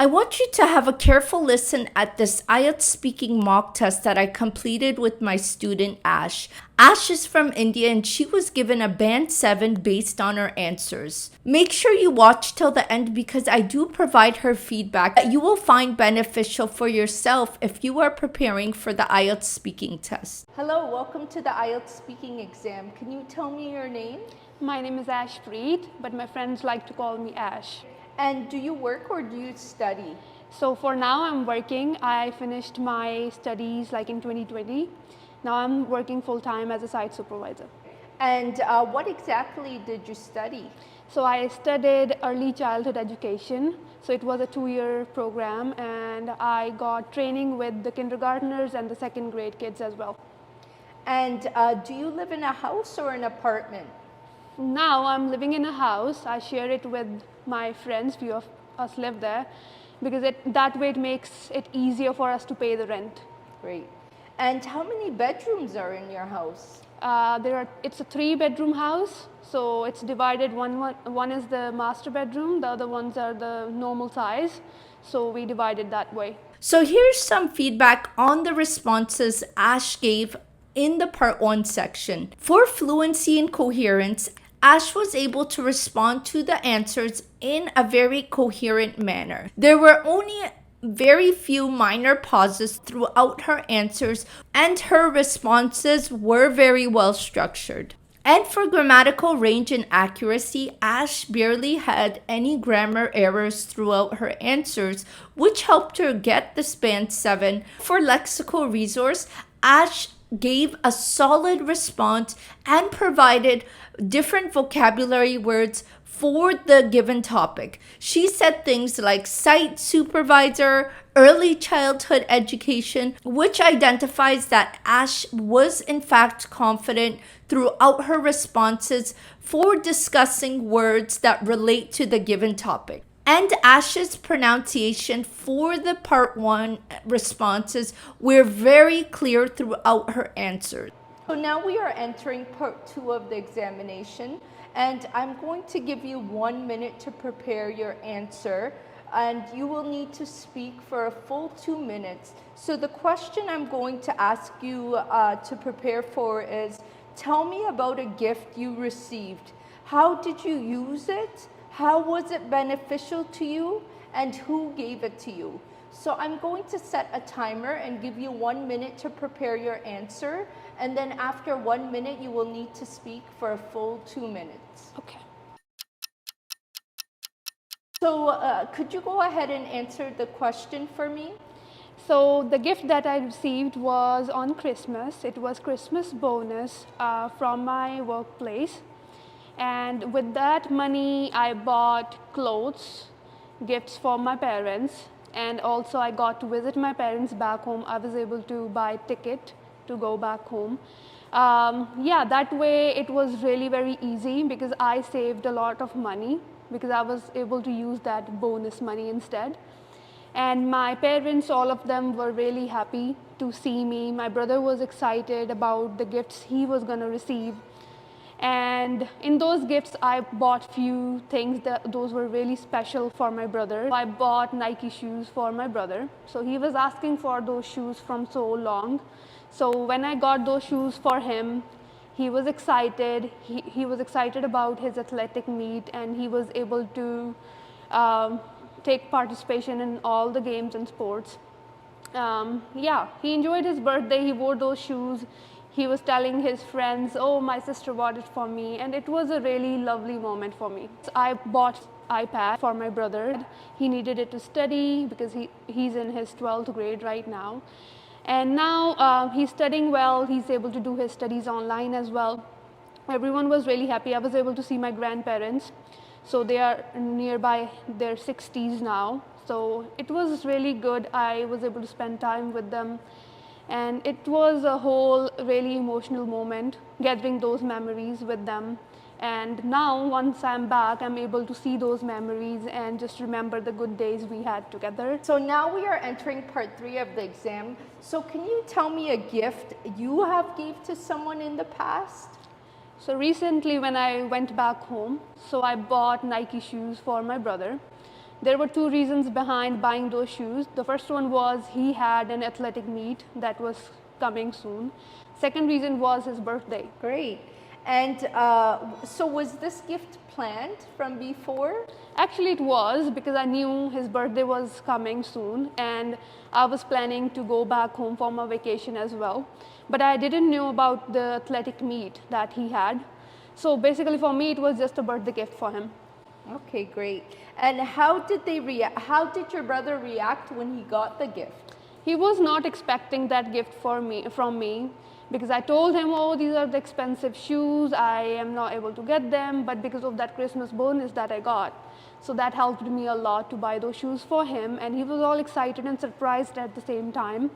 I want you to have a careful listen at this IELTS speaking mock test that I completed with my student Ash. Ash is from India and she was given a band 7 based on her answers. Make sure you watch till the end because I do provide her feedback that you will find beneficial for yourself if you are preparing for the IELTS speaking test. Hello, welcome to the IELTS speaking exam. Can you tell me your name? My name is Ashpreet, but my friends like to call me Ash. And do you work or do you study? So for now I'm working. I finished my studies like in 2020. Now I'm working full-time as a site supervisor. And what exactly did you study? So I studied early childhood education. So it was a 2-year program and I got training with the kindergartners and the second grade kids as well. And do you live in a house or an apartment? Now I'm living in a house. I share it with my friends. Few of us live there because that way it makes it easier for us to pay the rent. Great. And how many bedrooms are in your house? It's a 3-bedroom house, so it's divided. One is the master bedroom, the other ones are the normal size, so we divided that way. So here's some feedback on the responses Ash gave in the part 1 section. For fluency and coherence, Ash was able to respond to the answers in a very coherent manner. There were only very few minor pauses throughout her answers, and her responses were very well structured. And for grammatical range and accuracy, Ash barely had any grammar errors throughout her answers, which helped her get the band 7. For lexical resource, Ash gave a solid response and provided different vocabulary words for the given topic. She said things like site supervisor, early childhood education, which identifies that Ash was in fact confident throughout her responses for discussing words that relate to the given topic. And Ash's pronunciation for the part 1 responses were very clear throughout her answers. So now we are entering part 2 of the examination, and I'm going to give you 1 minute to prepare your answer, and you will need to speak for a full 2 minutes. So the question I'm going to ask you to prepare for is, tell me about a gift you received. How did you use it? How was it beneficial to you, and who gave it to you? So I'm going to set a timer and give you 1 minute to prepare your answer, and then after 1 minute you will need to speak for a full 2 minutes. Okay. So could you go ahead and answer the question for me? So the gift that I received was on Christmas. It was Christmas bonus from my workplace. And with that money, I bought clothes, gifts for my parents, and also I got to visit my parents back home. I was able to buy a ticket to go back home. Yeah, that way it was really very easy because I saved a lot of money because I was able to use that bonus money instead. And my parents, all of them were really happy to see me. My brother was excited about the gifts he was going to receive. And in those gifts, I bought few things those were really special for my brother. I bought Nike shoes for my brother. So he was asking for those shoes from so long. So when I got those shoes for him, he was excited. He was excited about his athletic meet, and he was able to take participation in all the games and sports. Yeah, he enjoyed his birthday. He wore those shoes. He was telling his friends, oh, my sister bought it for me, and it was a really lovely moment for me. So I bought iPad for my brother. He needed it to study because he's in his 12th grade right now. And now he's studying well. He's able to do his studies online as well. Everyone was really happy. I was able to see my grandparents. So they are nearby their 60s now. So it was really good. I was able to spend time with them. And it was a whole really emotional moment, gathering those memories with them. And now, once I'm back, I'm able to see those memories and just remember the good days we had together. So now we are entering part 3 of the exam. So can you tell me a gift you have gave to someone in the past? So recently when I went back home, so I bought Nike shoes for my brother. There were two reasons behind buying those shoes. The first one was he had an athletic meet that was coming soon. Second reason was his birthday. Great. And so was this gift planned from before? Actually, it was, because I knew his birthday was coming soon and I was planning to go back home for my vacation as well. But I didn't know about the athletic meet that he had. So basically for me, it was just a birthday gift for him. Okay, great. And how did they react? How did your brother react when he got the gift? He was not expecting that gift from me, because I told him, oh, these are the expensive shoes, I am not able to get them, but because of that Christmas bonus that I got. So that helped me a lot to buy those shoes for him, and he was all excited and surprised at the same time.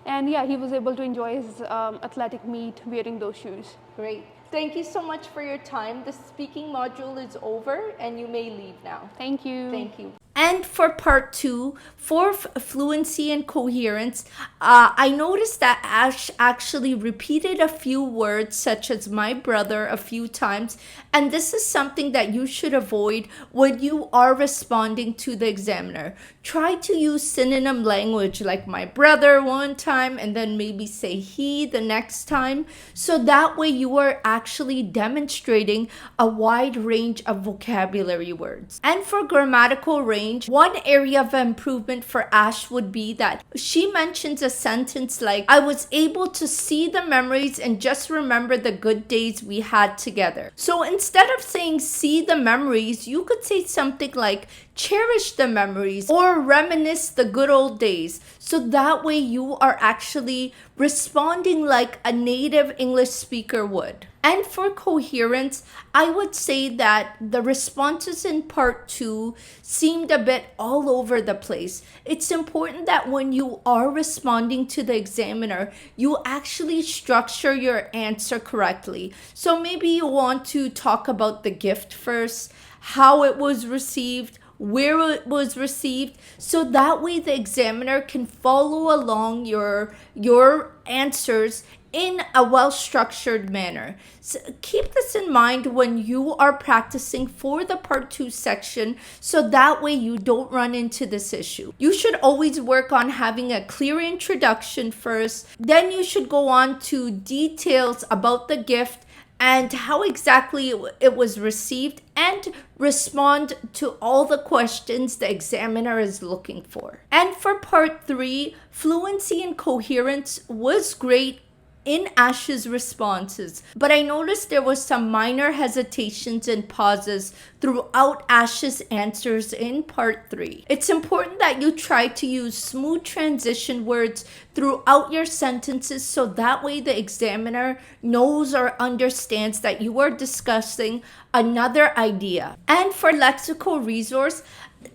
And yeah, he was able to enjoy his athletic meet wearing those shoes. Great. Thank you so much for your time. The speaking module is over and you may leave now. Thank you. Thank you. And for part 2, for fluency and coherence, I noticed that Ash actually repeated a few words such as my brother a few times. And this is something that you should avoid when you are responding to the examiner. Try to use synonym language like my brother one time and then maybe say he the next time. So that way you are actually demonstrating a wide range of vocabulary words. And for grammatical range, one area of improvement for Ash would be that she mentions a sentence like, I was able to see the memories and just remember the good days we had together. So instead of saying see the memories, you could say something like cherish the memories or reminisce the good old days. So that way you are actually responding like a native English speaker would. And for coherence, I would say that the responses in part 2 seemed a bit all over the place. It's important that when you are responding to the examiner, you actually structure your answer correctly. So maybe you want to talk about the gift first, how it was received, where it was received, so that way the examiner can follow along your answers in a well-structured manner. So keep this in mind when you are practicing for the part 2 section, so that way you don't run into this issue. You should always work on having a clear introduction first, then you should go on to details about the gift and how exactly it was received, and respond to all the questions the examiner is looking for. And for part 3, fluency and coherence was great in Ash's responses, but I noticed there was some minor hesitations and pauses throughout Ash's answers in part 3. It's important that you try to use smooth transition words throughout your sentences, so that way the examiner knows or understands that you are discussing another idea. And for lexical resource,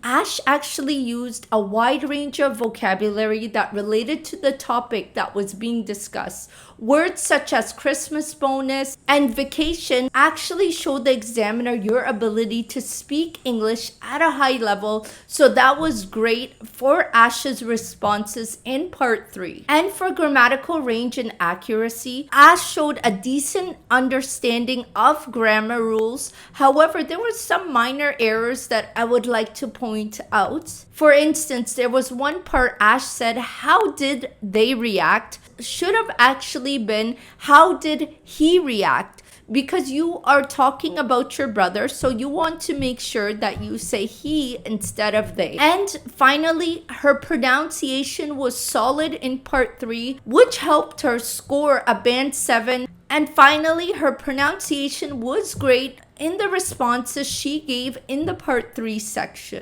Ash actually used a wide range of vocabulary that related to the topic that was being discussed. Words such as Christmas bonus and vacation actually show the examiner your ability to speak English at a high level, so that was great for Ash's responses in part 3. And for grammatical range and accuracy, Ash showed a decent understanding of grammar rules. However, there were some minor errors that I would like to point out. For instance, there was one part Ash said, how did they react? Should have actually been, how did he react? Because you are talking about your brother, so you want to make sure that you say he instead of they. And finally, her pronunciation was solid in part 3, which helped her score a band 7. And finally, her pronunciation was great in the responses she gave in the part 3 section.